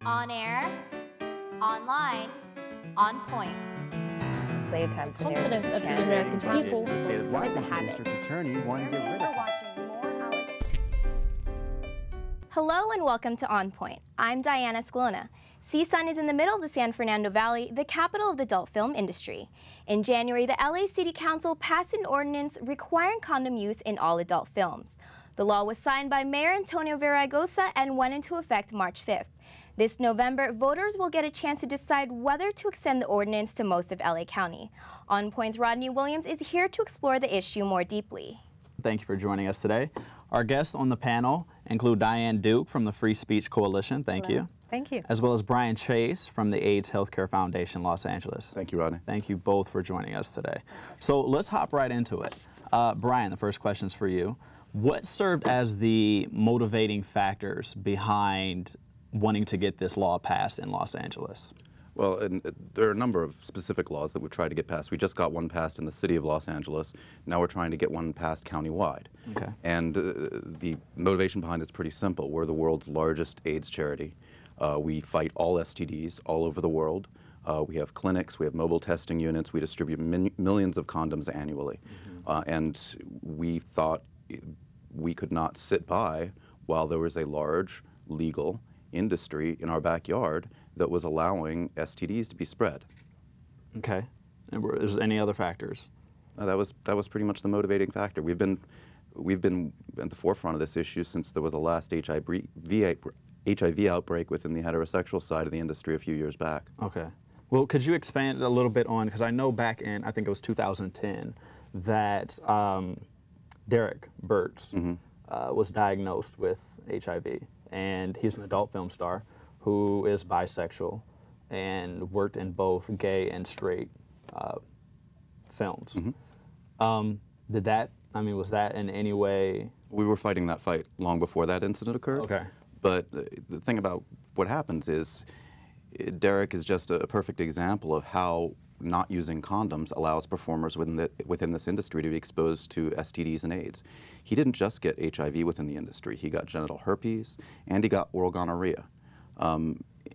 On air, online, on point. Slave times when they're Confidence of the American people. Why does the district attorney want to get rid of Hello and welcome to On Point. I'm Diane Escalona. CSUN is in the middle of the San Fernando Valley, the capital of the adult film industry. In January, the LA City Council passed an ordinance requiring condom use in all adult films. The law was signed by Mayor Antonio Villaraigosa and went into effect March 5th. This November, voters will get a chance to decide whether to extend the ordinance to most of LA County. On Point's Rodney Williams is here to explore the issue more deeply. Thank you for joining us today. Our guests on the panel include Diane Duke from the Free Speech Coalition. Thank you. Thank you. As well as Brian Chase from the AIDS Healthcare Foundation, Los Angeles. Thank you, Rodney. Thank you both for joining us today. So let's hop right into it. Brian, the first question is for you. What served as the motivating factors behind wanting to get this law passed in Los Angeles? Well, there are a number of specific laws that we tried to get passed. We just got one passed in the city of Los Angeles. Now we're trying to get one passed countywide. Okay. And the motivation behind it's pretty simple. We're the world's largest AIDS charity. We fight all STDs all over the world. We have clinics, we have mobile testing units, we distribute millions of condoms annually. And we thought we could not sit by while there was a large legal industry in our backyard that was allowing STDs to be spread. Okay. And is there any other factors? That was pretty much the motivating factor. We've been at the forefront of this issue since there was the last HIV outbreak within the heterosexual side of the industry a few years back. Okay. Well, could you expand a little bit on, because I know back in, I think it was 2010, that Derek Burtz was diagnosed with HIV, and he's an adult film star who is bisexual and worked in both gay and straight films. Did that, I mean, was that in any way? We were fighting that fight long before that incident occurred. Okay. But the thing about what happens is Derek is just a perfect example of how not using condoms allows performers within this industry to be exposed to STDs and AIDS. He didn't just get HIV within the industry. He got genital herpes and he got oral gonorrhea.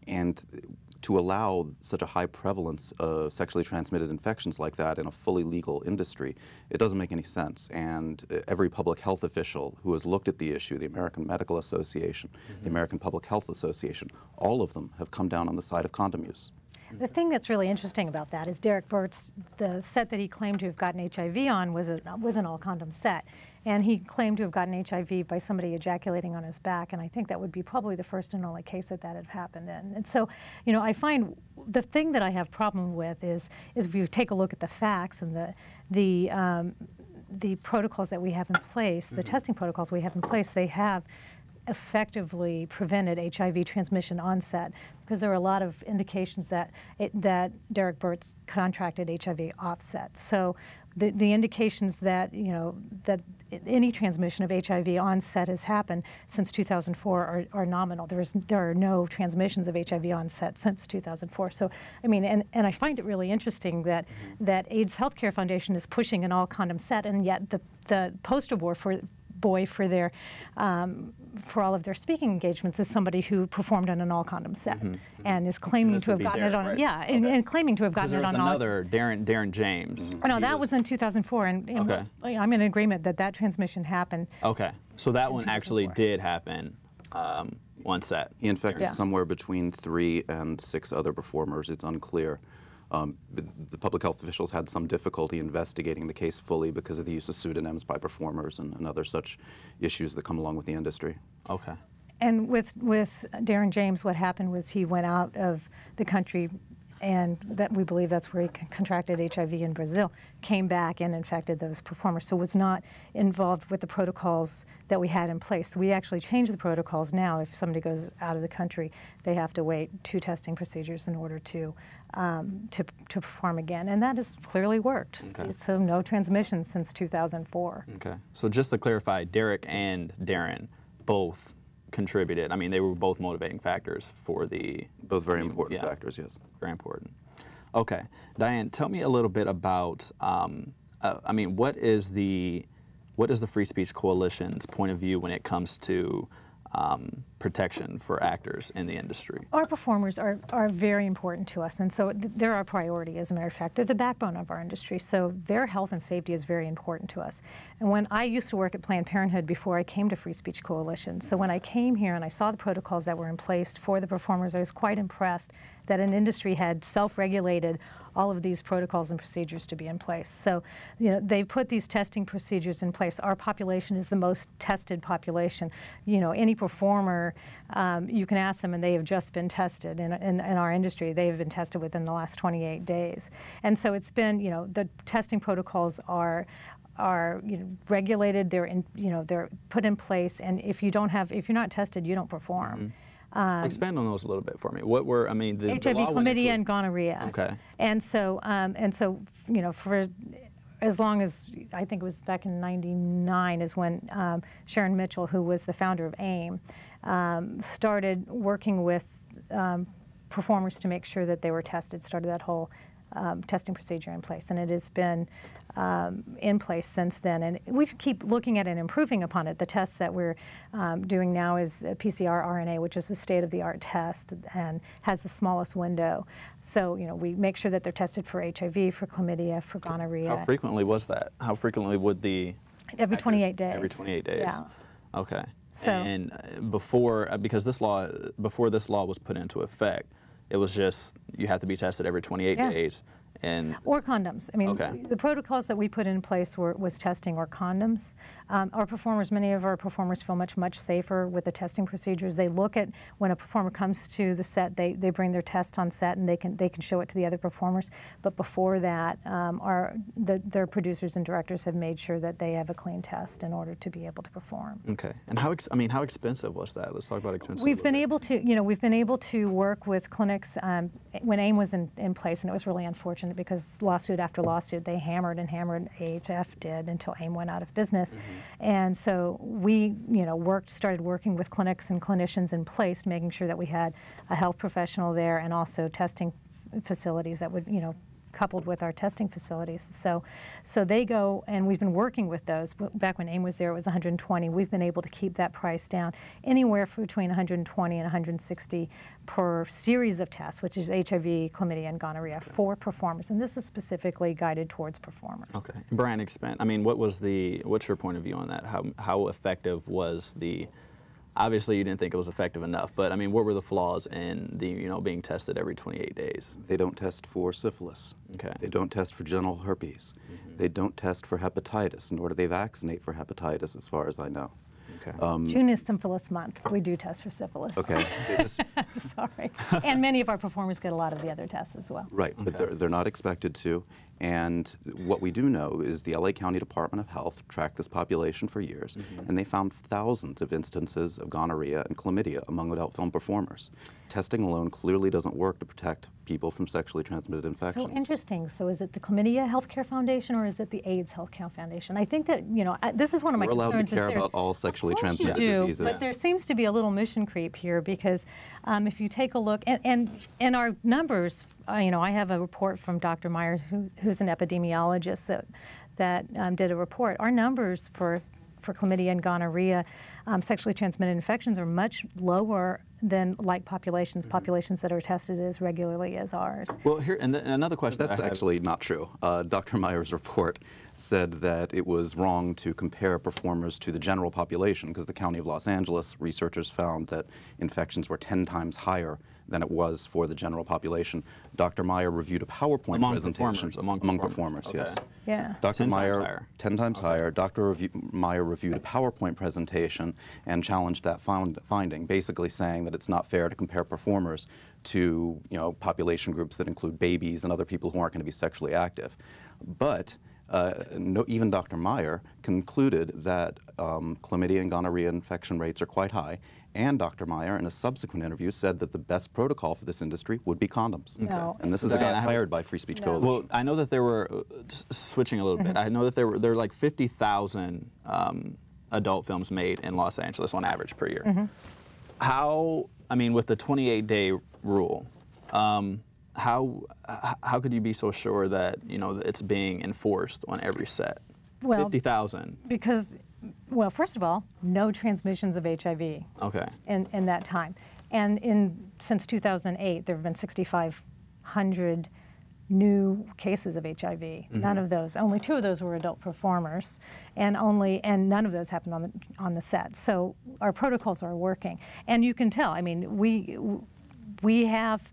And to allow such a high prevalence of sexually transmitted infections like that in a fully legal industry, it doesn't make any sense. And every public health official who has looked at the issue, the American Medical Association, the American Public Health Association, all of them have come down on the side of condom use. The thing that's really interesting about that is Derek Burtz, the set that he claimed to have gotten HIV on was an all-condom set. And he claimed to have gotten HIV by somebody ejaculating on his back, and I think that would be probably the first and only case that had happened in. And so, you know, I find the thing that I have problem with is if you take a look at the facts and the protocols that we have in place, the testing protocols we have in place, they have effectively prevented HIV transmission onset, because there were a lot of indications that Derek Burtz contracted HIV offset. So the indications that, you know, that any transmission of HIV onset has happened since 2004 are nominal. There are no transmissions of HIV onset since 2004. So, I mean, and I find it really interesting that AIDS Healthcare Foundation is pushing an all-condom set, and yet the poster boy for their for all of their speaking engagements is somebody who performed on an all-condom set and is claiming to have gotten it on, right? and claiming to have gotten it on another Darren James. Oh, no, that was in 2004, and I'm in agreement that transmission happened. Okay, so that one actually did happen on set. He infected somewhere between 3 and 6 other performers. It's unclear. The public health officials had some difficulty investigating the case fully because of the use of pseudonyms by performers and other such issues that come along with the industry. Okay. And with Darren James, what happened was he went out of the country, and that we believe that's where he contracted HIV in Brazil, came back and infected those performers, so was not involved with the protocols that we had in place. So we actually changed the protocols now. If somebody goes out of the country, they have to wait 2 testing procedures in order to perform again, and that has clearly worked. Okay. So no transmission since 2004. Okay. So just to clarify, Derek and Darren both contributed. I mean, they were both motivating factors for the... Both very important factors, yes. Very important. Okay. Diane, tell me a little bit about, I mean, what is the Free Speech Coalition's point of view when it comes to protection for actors in the industry? Our performers are very important to us, and so they're our priority, as a matter of fact. They're the backbone of our industry, so their health and safety is very important to us. And when I used to work at Planned Parenthood before I came to Free Speech Coalition, so when I came here and I saw the protocols that were in place for the performers, I was quite impressed that an industry had self-regulated all of these protocols and procedures to be in place. So, you know, they put these testing procedures in place. Our population is the most tested population. You know, any performer, you can ask them, and they have just been tested in our industry. They have been tested within the last 28 days. And so it's been, you know, the testing protocols are regulated. They're they're put in place. And if you're not tested, you don't perform. Mm-hmm. Expand on those a little bit for me. What were, I mean, the HIV, law chlamydia, and gonorrhea. Okay. And so, you know, for as long as, I think it was back in '99 is when Sharon Mitchell, who was the founder of AIM, started working with performers to make sure that they were tested, started that whole testing procedure in place. And it has been in place since then. And we keep looking at and improving upon it. The test that we're doing now is PCR RNA, which is a state-of-the-art test and has the smallest window. So, you know, we make sure that they're tested for HIV, for chlamydia, for gonorrhea. How frequently was that? How frequently would the Every 28 days. Every 28 days. Yeah. Okay. So, and before, because before this law was put into effect, it was just you have to be tested every 28 days. Or condoms. I mean, the protocols that we put in place was testing or condoms. Our performers, many of our performers feel much safer with the testing procedures. They look at, when a performer comes to the set, they bring their test on set and they can show it to the other performers. But before that, their producers and directors have made sure that they have a clean test in order to be able to perform. Okay. And how expensive was that? Let's talk about expensive. We've been able to work with clinics when AIM was in place, and it was really unfortunate because lawsuit after lawsuit, they hammered and hammered, AHF did, until AIM went out of business. And so we, started working with clinics and clinicians in place, making sure that we had a health professional there and also testing facilities that would, coupled with our testing facilities. So they go, and we've been working with those. Back when AIM was there, it was 120. We've been able to keep that price down anywhere between 120 and 160 per series of tests, which is HIV, chlamydia, and gonorrhea for performers. And this is specifically guided towards performers. Okay. Brian, expand. I mean, what's your point of view on that? How effective was the? Obviously, you didn't think it was effective enough, but I mean, what were the flaws in the, being tested every 28 days? They don't test for syphilis. Okay. They don't test for genital herpes. They don't test for hepatitis, nor do they vaccinate for hepatitis, as far as I know. Okay. June is Syphilis Month. We do test for syphilis. Okay. Sorry. And many of our performers get a lot of the other tests as well. Right, but they're not expected to. And what we do know is the LA County Department of Health tracked this population for years, and they found thousands of instances of gonorrhea and chlamydia among adult film performers. Testing alone clearly doesn't work to protect people from sexually transmitted infections. So interesting. So is it the Chlamydia Healthcare Foundation or is it the AIDS Healthcare Foundation? I think that, this is one of my concerns. We're allowed to care about all sexually transmitted diseases. But there seems to be a little mission creep here because if you take a look, and our numbers, I have a report from Dr. Meyer, who's an epidemiologist that did a report. Our numbers for chlamydia and gonorrhea, sexually transmitted infections, are much lower than like populations that are tested as regularly as ours. Well, here, and another question. That's actually not true. Dr. Meyer's report said that it was wrong to compare performers to the general population because the County of Los Angeles researchers found that infections were 10 times higher than it was for the general population. Dr. Meyer reviewed a PowerPoint presentation. Among performers, okay. Yes. Yeah. Dr. Meyer, 10 times higher. Dr. Meyer reviewed a PowerPoint presentation and challenged that finding, basically saying that it's not fair to compare performers to, population groups that include babies and other people who aren't going to be sexually active. But even Dr. Meyer concluded that chlamydia and gonorrhea infection rates are quite high, and Dr. Meyer, in a subsequent interview, said that the best protocol for this industry would be condoms. No. And this is a guy hired by Free Speech Coalition. Well, I know that there were, switching a little bit, I know that there were like 50,000 adult films made in Los Angeles on average per year. How, with the 28-day rule, how could you be so sure that, it's being enforced on every set? Well, 50,000. Because well, first of all, no transmissions of HIV Okay. in that time. And since 2008, there have been 6,500 new cases of HIV. Mm-hmm. None of those, only 2 of those were adult performers, and none of those happened on the set. So our protocols are working, and you can tell. I mean, we have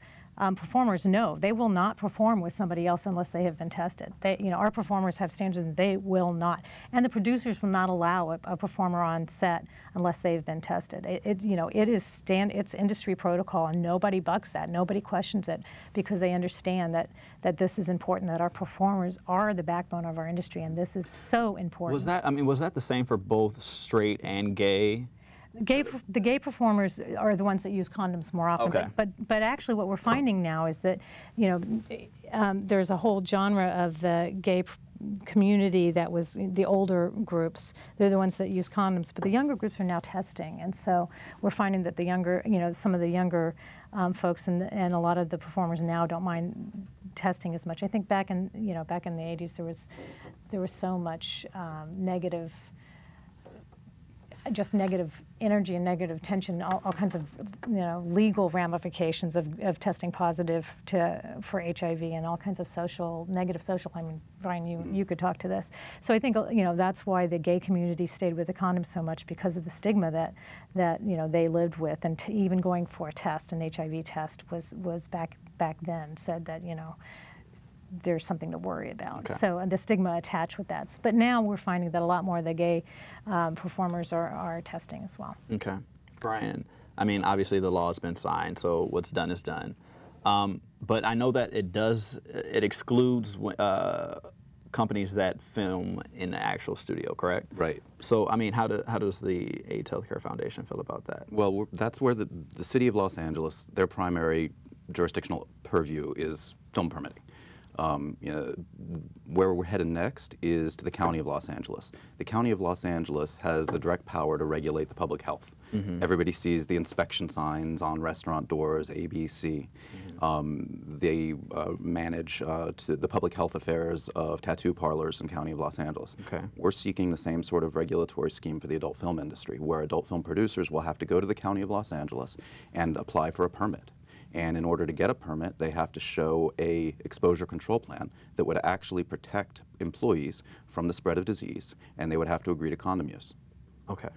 performers know they will not perform with somebody else unless they have been tested. Our performers have standards, and they will not. And the producers will not allow a performer on set unless they've been tested. It's industry protocol, and nobody bucks that. Nobody questions it because they understand that this is important. That our performers are the backbone of our industry, and this is so important. Was that the same for both straight and gay? The gay performers are the ones that use condoms more often. Okay. But actually what we're finding now is that, there's a whole genre of the gay community that was the older groups. They're the ones that use condoms, but the younger groups are now testing. And so we're finding that the younger, some of the younger folks and a lot of the performers now don't mind testing as much. I think back in the 80s there was so much negative energy and negative tension, all kinds of legal ramifications of testing positive for HIV and all kinds of negative social. I mean, Brian, you could talk to this. So I think that's why the gay community stayed with the condom so much, because of the stigma that they lived with, and even going for a test, an HIV test, was back then said that there's something to worry about. Okay. So the stigma attached with that. But now we're finding that a lot more of the gay performers are testing as well. Okay. Brian, I mean, obviously the law has been signed, so what's done is done. But I know that it excludes companies that film in the actual studio, correct? Right. So, I mean, how does the AIDS Healthcare Foundation feel about that? Well, that's where the city of Los Angeles, their primary jurisdictional purview is film permitting. Where we're headed next is to the County of Los Angeles. The County of Los Angeles has the direct power to regulate the public health. Mm-hmm. Everybody sees the inspection signs on restaurant doors, ABC. Mm-hmm. They manage the public health affairs of tattoo parlors in County of Los Angeles. Okay. We're seeking the same sort of regulatory scheme for the adult film industry, where adult film producers will have to go to the County of Los Angeles and apply for a permit. And in order to get a permit, they have to show a exposure control plan that would actually protect employees from the spread of disease, and they would have to agree to condom use. Okay.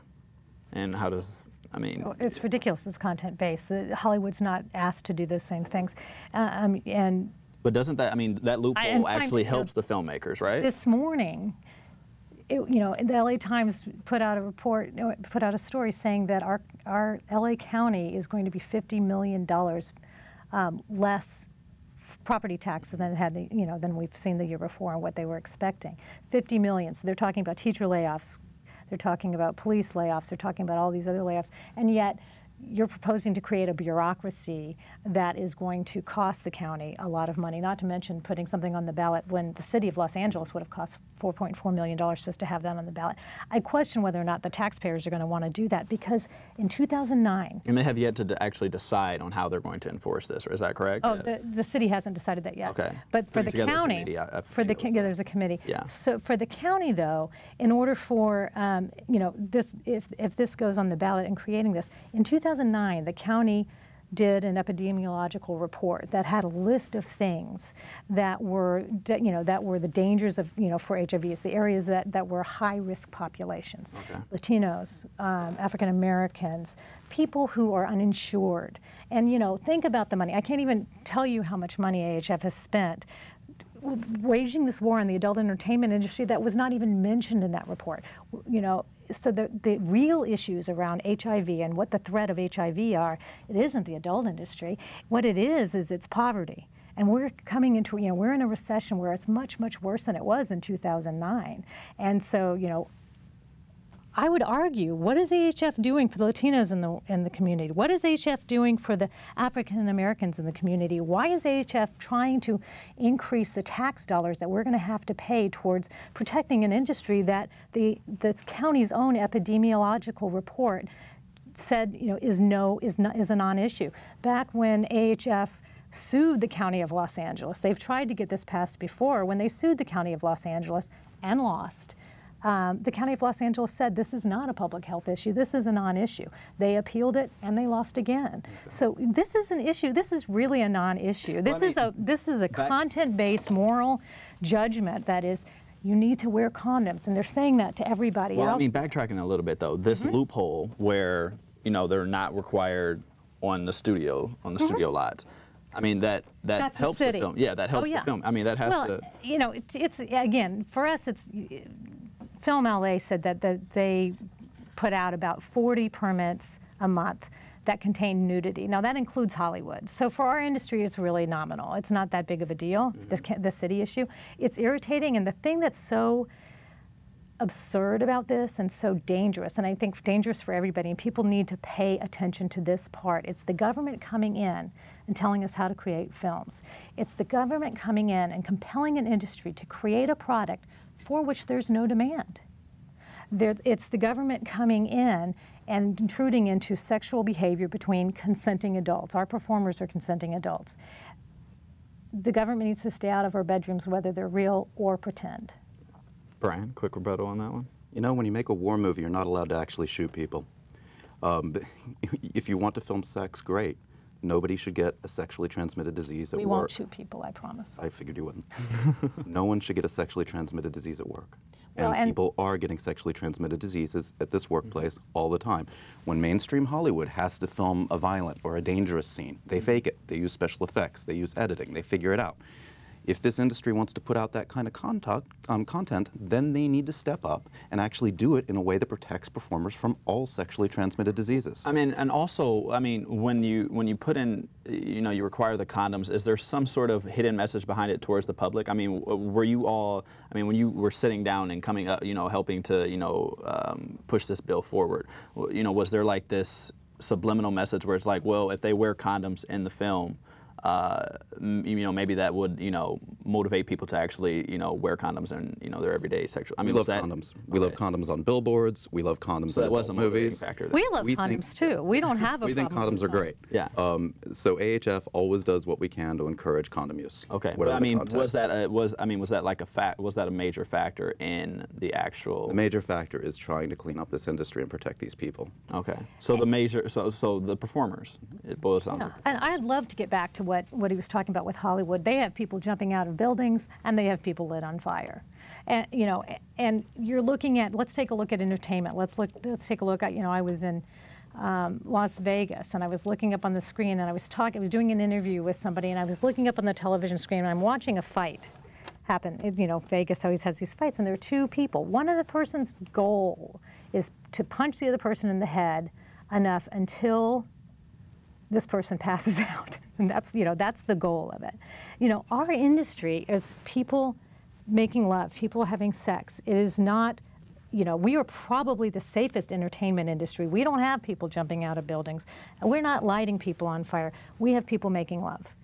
And how does, I mean... It's ridiculous. It's content-based. Hollywood's not asked to do those same things. But doesn't that, I mean, that loophole actually helps the filmmakers, right? This morning, the LA Times put out a story saying that our LA County is going to be $50 million less property tax than it had, than we've seen the year before and what they were expecting. 50 million. So they're talking about teacher layoffs, they're talking about police layoffs, they're talking about all these other layoffs, and yet you're proposing to create a bureaucracy that is going to cost the county a lot of money, not to mention putting something on the ballot when the city of Los Angeles would have cost $4.4 million just to have that on the ballot. I question whether or not the taxpayers are going to want to do that, because in 2009... And they have yet to actually decide on how they're going to enforce this, is that correct? Oh, the city hasn't decided that yet. Okay. But for the county... there's a committee. Yeah. So for the county, though, in order for, this, if this goes on the ballot and creating this, in 2009, the county did an epidemiological report that had a list of things that were, the dangers of, for HIVs, the areas that were high-risk populations, okay. Latinos, African Americans, people who are uninsured. And, think about the money. I can't even tell you how much money AHF has spent waging this war on the adult entertainment industry that was not even mentioned in that report. So the real issues around HIV and what the threat of HIV are, it isn't the adult industry. What it is it's poverty. And we're coming into, we're in a recession where it's much, much worse than it was in 2009. And so, I would argue, what is AHF doing for the Latinos in the community? What is AHF doing for the African Americans in the community? Why is AHF trying to increase the tax dollars that we're going to have to pay towards protecting an industry that the county's own epidemiological report said, is a non-issue? Back when AHF sued the County of Los Angeles, they've tried to get this passed before. When they sued the County of Los Angeles and lost, The County of Los Angeles said this is not a public health issue. This is a non-issue. They appealed it and they lost again. Okay. So this is an issue. This is really a non-issue. This is a content-based moral judgment that is, you need to wear condoms, and they're saying that to everybody. Well, I mean, backtracking a little bit though, this loophole where they're not required on the studio lots. I mean, that helps the film. Yeah, that helps the film. I mean, that has to. It's again, for us, it's Film LA said that they put out about 40 permits a month that contain nudity. Now that includes Hollywood. So for our industry, it's really nominal. It's not that big of a deal, the city issue. It's irritating, and the thing that's so absurd about this and so dangerous, and I think dangerous for everybody, and people need to pay attention to this part. It's the government coming in and telling us how to create films. It's the government coming in and compelling an industry to create a product for which there's no demand. It's the government coming in and intruding into sexual behavior between consenting adults. Our performers are consenting adults. The government needs to stay out of our bedrooms, whether they're real or pretend. Brian, quick rebuttal on that one. When you make a war movie, you're not allowed to actually shoot people. If you want to film sex, great. Nobody should get a sexually transmitted disease at work. We won't shoot people, I promise. I figured you wouldn't. No one should get a sexually transmitted disease at work. And people are getting sexually transmitted diseases at this workplace all the time. When mainstream Hollywood has to film a violent or a dangerous scene, they fake it. They use special effects. They use editing. They figure it out. If this industry wants to put out that kind of content, then they need to step up and actually do it in a way that protects performers from all sexually transmitted diseases. I mean, and also, I mean, when you put in, you require the condoms, is there some sort of hidden message behind it towards the public? I mean, were you all, I mean, when you were sitting down and coming up, helping to, push this bill forward, was there like this subliminal message where it's like, well, if they wear condoms in the film, maybe that would, motivate people to actually, wear condoms in, their everyday sexual. I mean, we love condoms. We love condoms on billboards. We love condoms in adult movies. We love condoms too. We don't have a problem. We think condoms are great. Yeah. So AHF always does what we can to encourage condom use. Okay. But I mean, was that like a was that a major factor in the actual? The major factor is trying to clean up this industry and protect these people. Okay. So the major, so the performers, it boils down to. And I'd love to get back to what he was talking about with Hollywood. They have people jumping out of buildings and they have people lit on fire. And and you're looking at, let's take a look at entertainment. Let's take a look at, I was in Las Vegas and I was looking up on the screen and I was doing an interview with somebody and I was looking up on the television screen and I'm watching a fight happen. Vegas always has these fights and there are two people. One of the person's goal is to punch the other person in the head enough until this person passes out. And that's the goal of it. Our industry is people making love, people having sex. It is not, we are probably the safest entertainment industry. We don't have people jumping out of buildings. And we're not lighting people on fire. We have people making love.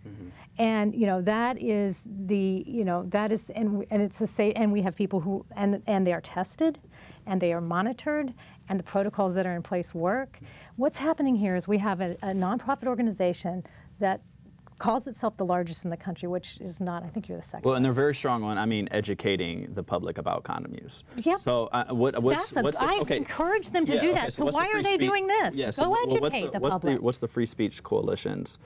And, that is and it's the same, and we have people who, and they are tested, and they are monitored, and the protocols that are in place work. What's happening here is we have a nonprofit organization that calls itself the largest in the country, which is not, I think you're the second. Well, and they're very strong on, educating the public about condom use. Yep. So I encourage them to do that. So why are they doing this? Yeah, Go educate the public. What's the Free Speech Coalition's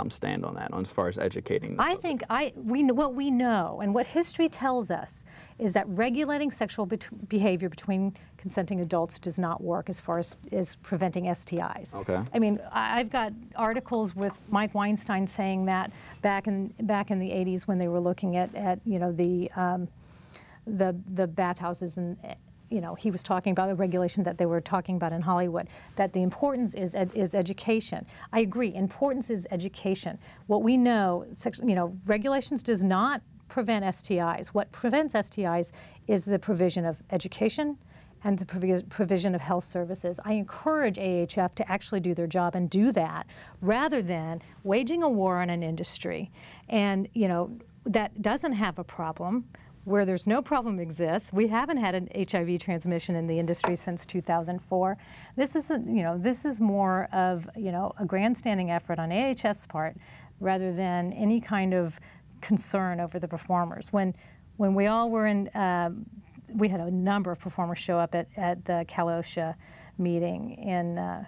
stand on that, as far as educating the public? I think what we know and what history tells us is that regulating sexual behavior between consenting adults does not work as far as preventing STIs. Okay. I mean, I've got articles with Mike Weinstein saying that back in the 80s when they were looking at the bathhouses and he was talking about the regulation that they were talking about in Hollywood, that the importance is education. I agree, importance is education. What we know, regulations does not prevent STIs. What prevents STIs is the provision of education and the provision of health services. I encourage AHF to actually do their job and do that rather than waging a war on an industry and, that doesn't have a problem. Where there's no problem exists. We haven't had an HIV transmission in the industry since 2004. This is more of a grandstanding effort on AHF's part rather than any kind of concern over the performers. When we all were in we had a number of performers show up at the CalOSHA meeting in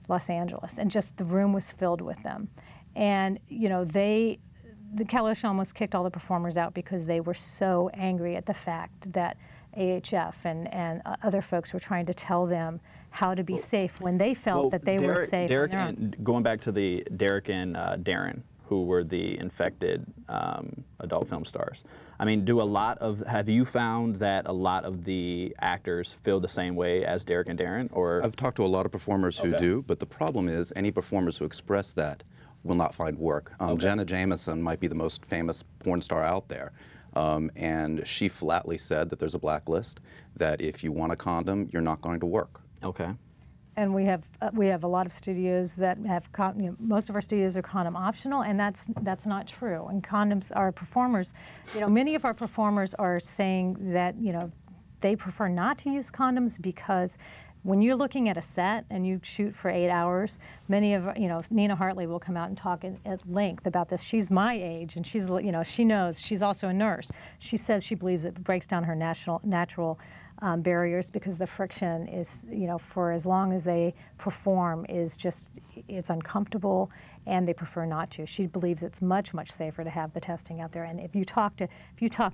Los Angeles, and just the room was filled with them. And you know, the CalOSHA almost kicked all the performers out because they were so angry at the fact that AHF and other folks were trying to tell them how to be safe when they felt that they were safe. Derek and, going back to the Derek and Darren, who were the infected adult film stars. I mean, have you found that a lot of the actors feel the same way as Derek and Darren? Or I've talked to a lot of performers who do, but the problem is any performers who express that will not find work. Jenna Jameson might be the most famous porn star out there. And she flatly said that there's a blacklist, that if you want a condom, you're not going to work. Okay. And we have a lot of studios that have, most of our studios are condom optional, and that's not true. And condoms, our performers, many of our performers are saying that, they prefer not to use condoms because when you're looking at a set and you shoot for 8 hours, many of, Nina Hartley will come out and talk at length about this. She's my age, and she's, she knows. She's also a nurse. She says she believes it breaks down her natural barriers because the friction is, for as long as they perform, is just, it's uncomfortable, and they prefer not to. She believes it's much, much safer to have the testing out there. And if you talk to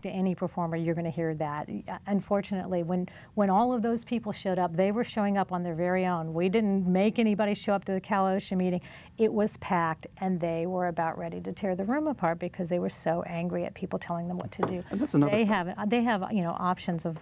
any performer, you're going to hear that. Unfortunately, when all of those people showed up, they were showing up on their very own. We didn't make anybody show up to the CalOSHA meeting. It was packed, and they were about ready to tear the room apart because they were so angry at people telling them what to do. And that's another. They have options of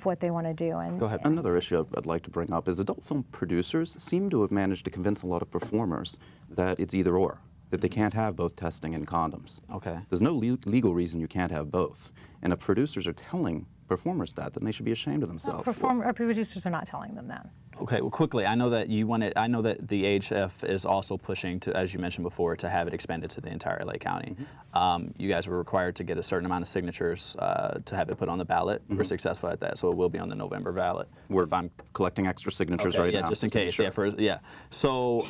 what they want to do. And go ahead. Another issue I'd like to bring up is adult film producers seem to have managed to convince a lot of performers that it's either or, that they can't have both testing and condoms. Okay. There's no legal reason you can't have both. And if producers are telling performers that, then they should be ashamed of themselves. Our producers are not telling them that. Okay, well, quickly, I know that I know that the AHF is also pushing to, as you mentioned before, to have it expanded to the entire LA County. You guys were required to get a certain amount of signatures to have it put on the ballot. We're successful at that, so it will be on the November ballot. We're collecting extra signatures right now. Yeah, just in case. Sure. Yeah. So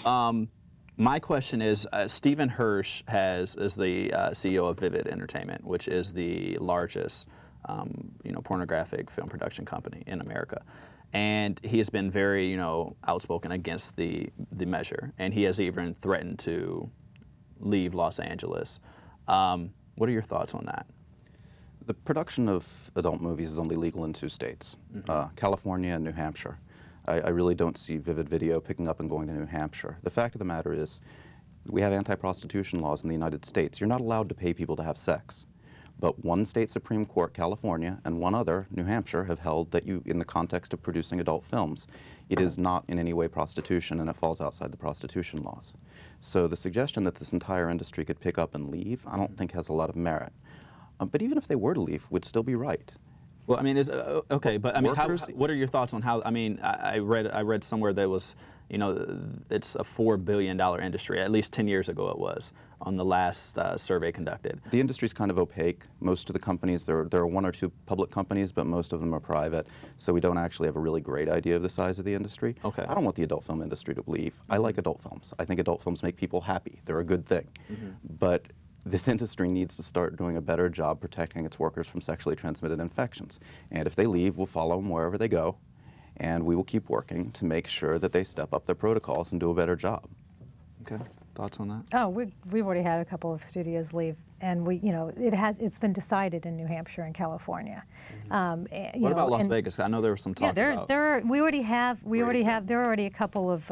my question is, Stephen Hirsch is the CEO of Vivid Entertainment, which is the largest pornographic film production company in America. And he has been very, outspoken against the measure, and he has even threatened to leave Los Angeles. What are your thoughts on that? The production of adult movies is only legal in 2 states, California and New Hampshire. I really don't see Vivid Video picking up and going to New Hampshire. The fact of the matter is, we have anti-prostitution laws in the United States. You're not allowed to pay people to have sex. But one state Supreme Court, California, and one other, New Hampshire, have held that in the context of producing adult films, it is not in any way prostitution, and it falls outside the prostitution laws. So the suggestion that this entire industry could pick up and leave, I don't think has a lot of merit. But even if they were to leave, would still be right. Well, I mean, okay, but I mean, what are your thoughts on how? I mean, I read somewhere that was, it's a $4 billion industry. At least 10 years ago, it was on the last survey conducted. The industry's kind of opaque. Most of the companies, there are 1 or 2 public companies, but most of them are private. So we don't actually have a really great idea of the size of the industry. Okay. I don't want the adult film industry to leave. I like adult films. I think adult films make people happy. They're a good thing. But this industry needs to start doing a better job protecting its workers from sexually transmitted infections. And if they leave, we'll follow them wherever they go, and we will keep working to make sure that they step up their protocols and do a better job. Okay. Thoughts on that? Oh, we've already had a couple of studios leave, and it's been decided in New Hampshire and California. What about Las Vegas? I know there was some talk about. There are already a couple of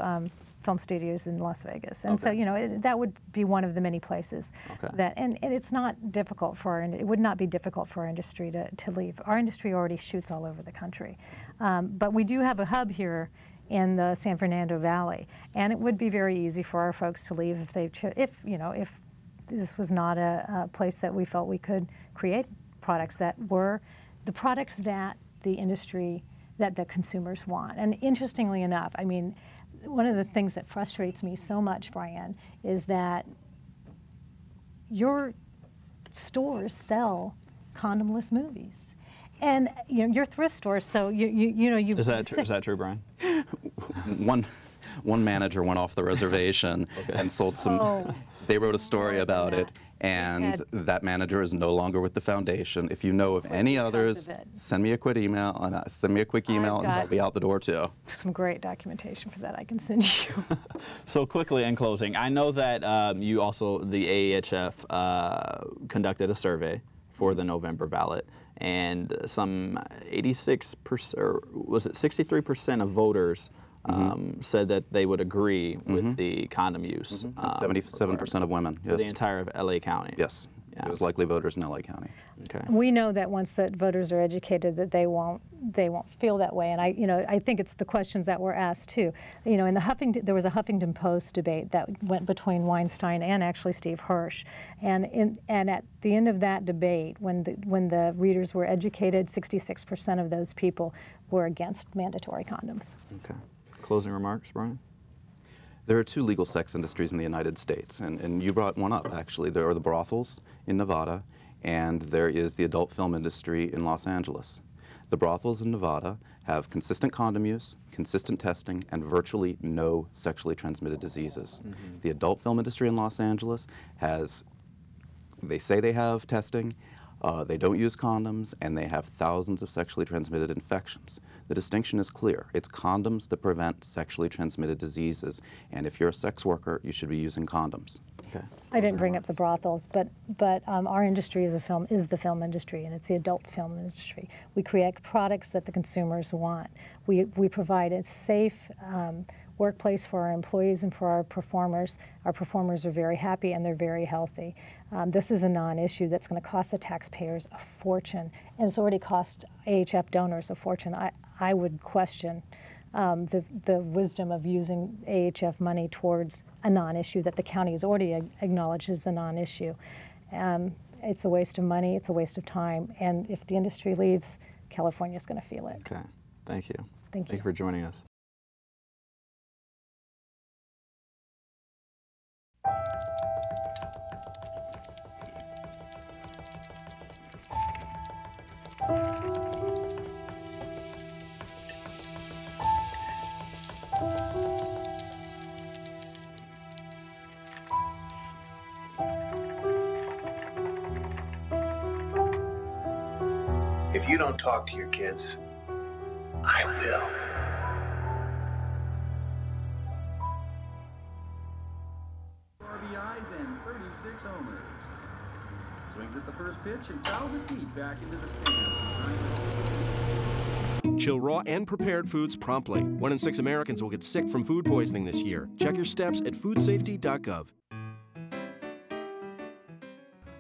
film studios in Las Vegas, and so that would be one of the many places that, and it's not difficult it would not be difficult for our industry to leave. Our industry already shoots all over the country, but we do have a hub here in the San Fernando Valley, and it would be very easy for our folks to leave if this was not a place that we felt we could create products that were the products that the industry, that the consumers want. And interestingly enough, I mean, one of the things that frustrates me so much, Brian, is that your stores sell condomless movies, and your thrift stores. So you. Is that true, Brian? one manager went off the reservation and sold some. They wrote a story about it, and that manager is no longer with the foundation. If you know of any others, send me a quick email, and they'll be out the door too. Some great documentation for that I can send you. So quickly in closing, I know that you also, the AHF, conducted a survey for the November ballot, and some 86%, or was it 63% of voters said that they would agree with the condom use. 77% of women, yes. The entire LA County. Yes. Yeah. It was likely voters in LA County. Okay. We know that once that voters are educated, that they won't feel that way. And I think it's the questions that were asked too. You know, in the there was a Huffington Post debate that went between Weinstein and actually Steve Hirsch. And at the end of that debate, when the readers were educated, 66% of those people were against mandatory condoms. Okay. Closing remarks, Brian? There are two legal sex industries in the United States, and you brought one up, actually. There are the brothels in Nevada, and there is the adult film industry in Los Angeles. The brothels in Nevada have consistent condom use, consistent testing, and virtually no sexually transmitted diseases. The adult film industry in Los Angeles they say they have testing, they don't use condoms, and they have thousands of sexually transmitted infections. The distinction is clear. It's condoms that prevent sexually transmitted diseases, and if you're a sex worker, you should be using condoms. Okay. I didn't bring up the brothels, but our industry is the film industry, and it's the adult film industry. We create products that the consumers want. We provide a safe workplace for our employees and for our performers. Our performers are very happy and they're very healthy. This is a non-issue that's going to cost the taxpayers a fortune, and it's already cost AHF donors a fortune. I would question the wisdom of using AHF money towards a non-issue that the county has already acknowledged as a non-issue. It's a waste of money, it's a waste of time, and if the industry leaves, California's going to feel it. Okay, thank you. Thank you. Thank you for joining us. If you don't talk to your kids, I will. RBIs and 36 homers. Swings at the first pitch and fouls it deep back into the stands. Chill raw and prepared foods promptly. 1 in 6 Americans will get sick from food poisoning this year. Check your steps at foodsafety.gov.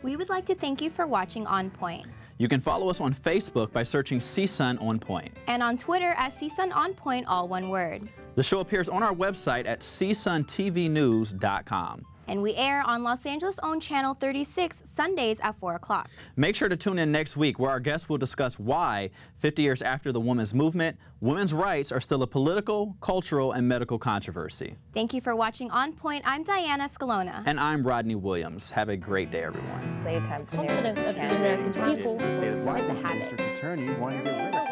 We would like to thank you for watching On Point. You can follow us on Facebook by searching CSUN On Point. And on Twitter at CSUN On Point, all one word. The show appears on our website at CSUNTVnews.com. And we air on Los Angeles' own Channel 36, Sundays at 4 o'clock. Make sure to tune in next week, where our guests will discuss why, 50 years after the women's movement, women's rights are still a political, cultural, and medical controversy. Thank you for watching On Point. I'm Diane Escalona. And I'm Rodney Williams. Have a great day, everyone. Slave times when Why does the district attorney want to get rid of